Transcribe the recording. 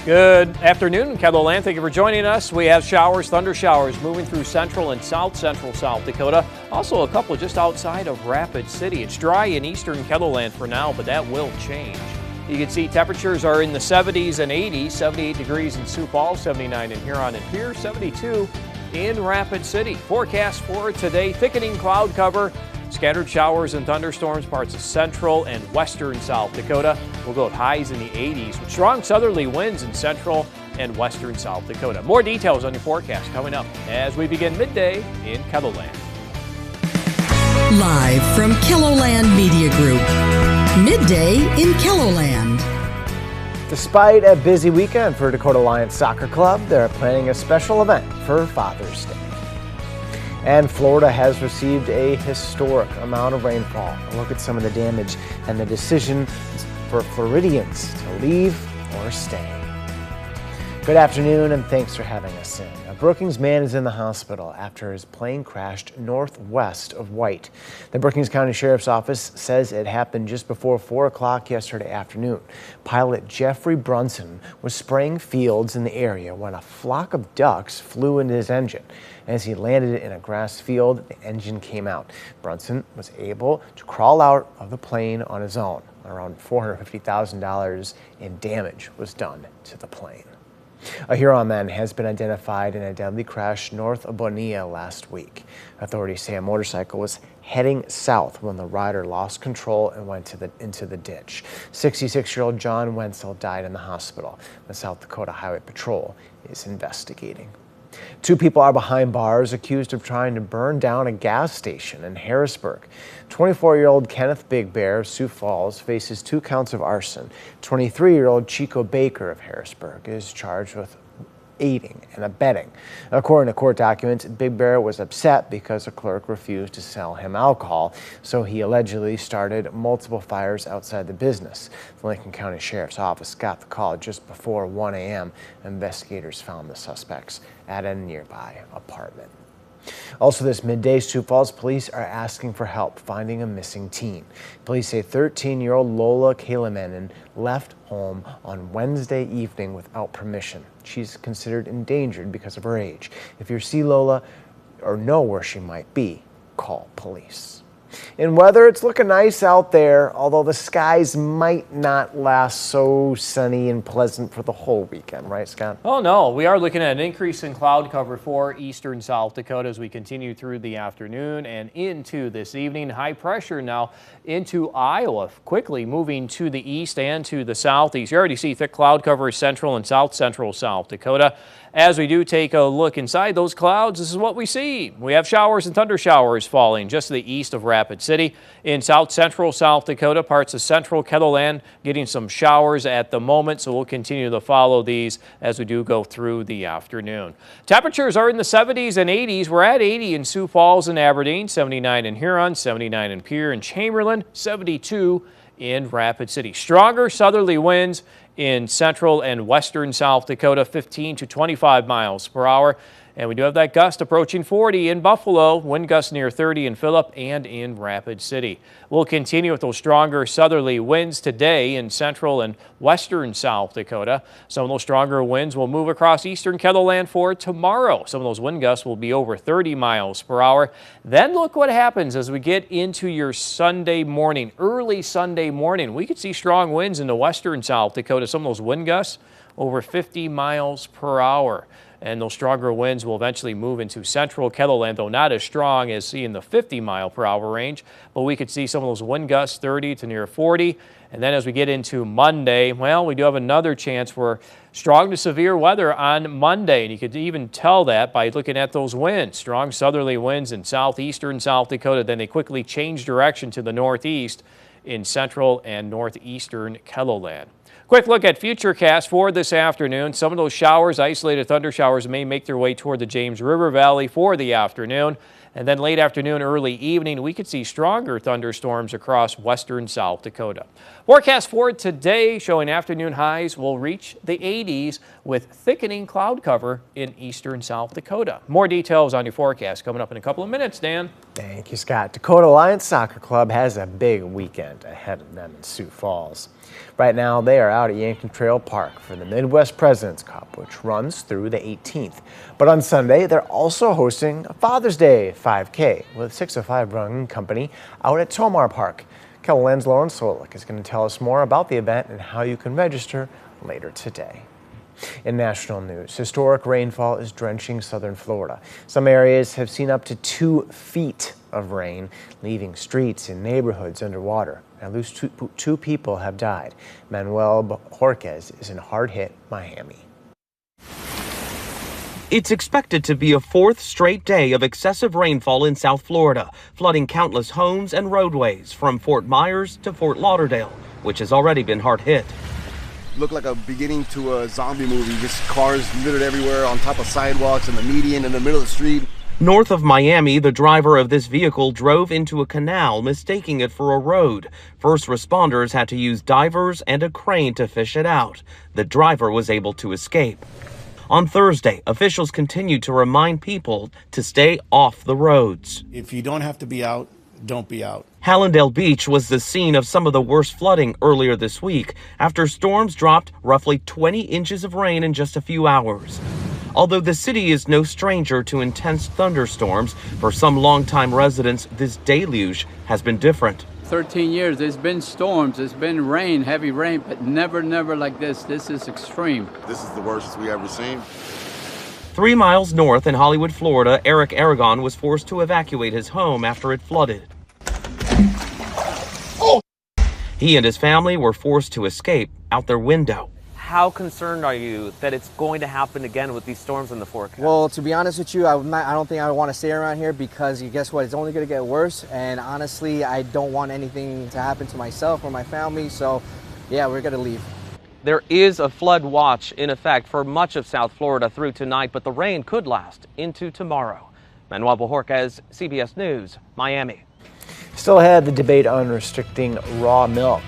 Good afternoon, KELOLAND. Thank you for joining us. We have showers, thunder showers moving through central and central South Dakota. Also a couple just outside of Rapid City. It's dry in eastern KELOLAND for now, but that will change. You can see temperatures are in the 70s and 80s, 78 degrees in Sioux Falls, 79 in Huron and Pierre, 72 in Rapid City. Forecast for today, thickening cloud cover. Scattered showers and thunderstorms, parts of central and western South Dakota. We'll go with highs in the 80s with strong southerly winds in central and western South Dakota. More details on your forecast coming up as we begin midday in KELOLAND. Live from KELOLAND Media Group, midday in KELOLAND. Despite a busy weekend for Dakota Lions Soccer Club, they're planning a special event for Father's Day. And Florida has received a historic amount of rainfall. A look at some of the damage and the decision for Floridians to leave or stay. Good afternoon and thanks for having us in. A Brookings man is in the hospital after his plane crashed northwest of White. The Brookings County Sheriff's Office says it happened just before 4 o'clock yesterday afternoon. Pilot Jeffrey Brunson was spraying fields in the area when a flock of ducks flew into his engine. As he landed in a grass field, the engine came out. Brunson was able to crawl out of the plane on his own. Around $450,000 in damage was done to the plane. A Huron man has been identified in a deadly crash north of Bonilla last week. Authorities say a motorcycle was heading south when the rider lost control and went into the ditch. 66-year-old John Wenzel died in the hospital. The South Dakota Highway Patrol is investigating. 2 people are behind bars accused of trying to burn down a gas station in Harrisburg. 24-year-old Kenneth Big Bear of Sioux Falls faces 2 counts of arson. 23-year-old Chico Baker of Harrisburg is charged with aiding and abetting. According to court documents, Big Bear was upset because a clerk refused to sell him alcohol, so he allegedly started multiple fires outside the business. The Lincoln County Sheriff's Office got the call just before 1 a.m. Investigators found the suspects at a nearby apartment. Also this midday, Sioux Falls police are asking for help finding a missing teen. Police say 13-year-old Lola Kalimanen left home on Wednesday evening without permission. She's considered endangered because of her age. If you see Lola or know where she might be, call police. In weather, it's looking nice out there, although the skies might not last so sunny and pleasant for the whole weekend, right, Scott? Oh no, we are looking at an increase in cloud cover for eastern South Dakota as we continue through the afternoon and into this evening. High pressure now into Iowa, quickly moving to the east and to the southeast. You already see thick cloud cover central and central South Dakota. As we do take a look inside those clouds, this is what we see. We have showers and thunder showers falling just to the east of Rapid City. In central South Dakota, parts of central KELOLAND getting some showers at the moment, so we'll continue to follow these as we do go through the afternoon. Temperatures are in the 70s and 80s. We're at 80 in Sioux Falls and Aberdeen, 79 in Huron, 79 in Pierre and Chamberlain, 72 in Rapid City. Stronger southerly winds in central and western South Dakota, 15 to 25 miles per hour. And we do have that gust approaching 40 in Buffalo, wind gusts near 30 in Phillip and in Rapid City. We'll continue with those stronger southerly winds today in central and western South Dakota. Some of those stronger winds will move across eastern KELOLAND for tomorrow. Some of those wind gusts will be over 30 miles per hour. Then look what happens as we get into your Sunday morning, early Sunday morning. We could see strong winds into western South Dakota. Some of those wind gusts over 50 miles per hour. And those stronger winds will eventually move into central KELOLAND, though not as strong as seeing the 50-mile-per-hour range. But we could see some of those wind gusts 30 to near 40. And then as we get into Monday, well, we do have another chance for strong to severe weather on Monday. And you could even tell that by looking at those winds. Strong southerly winds in southeastern South Dakota. Then they quickly change direction to the northeast in central and northeastern KELOLAND. Quick look at futurecast for this afternoon. Some of those showers, isolated thunder showers, may make their way toward the James River Valley for the afternoon. And then late afternoon, early evening, we could see stronger thunderstorms across western South Dakota. Forecast for today showing afternoon highs will reach the 80s with thickening cloud cover in eastern South Dakota. More details on your forecast coming up in a couple of minutes, Dan. Thank you, Scott. Dakota Lions Soccer Club has a big weekend ahead of them in Sioux Falls. Right now, they are out at Yankton Trail Park for the Midwest President's Cup, which runs through the 18th. But on Sunday, they're also hosting a Father's Day 5K with 605 Running Company out at Tomar Park. KELOLAND's Lauren Solik is going to tell us more about the event and how you can register later today. In national news, historic rainfall is drenching southern Florida. Some areas have seen up to 2 feet of rain, leaving streets and neighborhoods underwater. At least two people have died. Manuel Jorquez is in hard-hit Miami. It's expected to be a 4th straight day of excessive rainfall in South Florida, flooding countless homes and roadways from Fort Myers to Fort Lauderdale, which has already been hard hit. Looked like a beginning to a zombie movie, just cars littered everywhere on top of sidewalks and the median in the middle of the street. North of Miami, the driver of this vehicle drove into a canal, mistaking it for a road. First responders had to use divers and a crane to fish it out. The driver was able to escape. On Thursday, officials continued to remind people to stay off the roads. If you don't have to be out, don't be out. Hallandale Beach was the scene of some of the worst flooding earlier this week after storms dropped roughly 20 inches of rain in just a few hours. Although the city is no stranger to intense thunderstorms, for some longtime residents, this deluge has been different. 13 years, there's been storms, there's been rain, heavy rain, but never like this. This is extreme. This is the worst we ever seen. 3 miles north in Hollywood, Florida, Eric Aragon was forced to evacuate his home after it flooded. He and his family were forced to escape out their window. How concerned are you that it's going to happen again with these storms in the forecast? Well, to be honest with you, I don't think I want to stay around here because guess what? It's only going to get worse. And honestly, I don't want anything to happen to myself or my family. So, yeah, we're going to leave. There is a flood watch in effect for much of South Florida through tonight, but the rain could last into tomorrow. Manuel Jorquez, CBS News, Miami. Still ahead, the debate on restricting raw milk.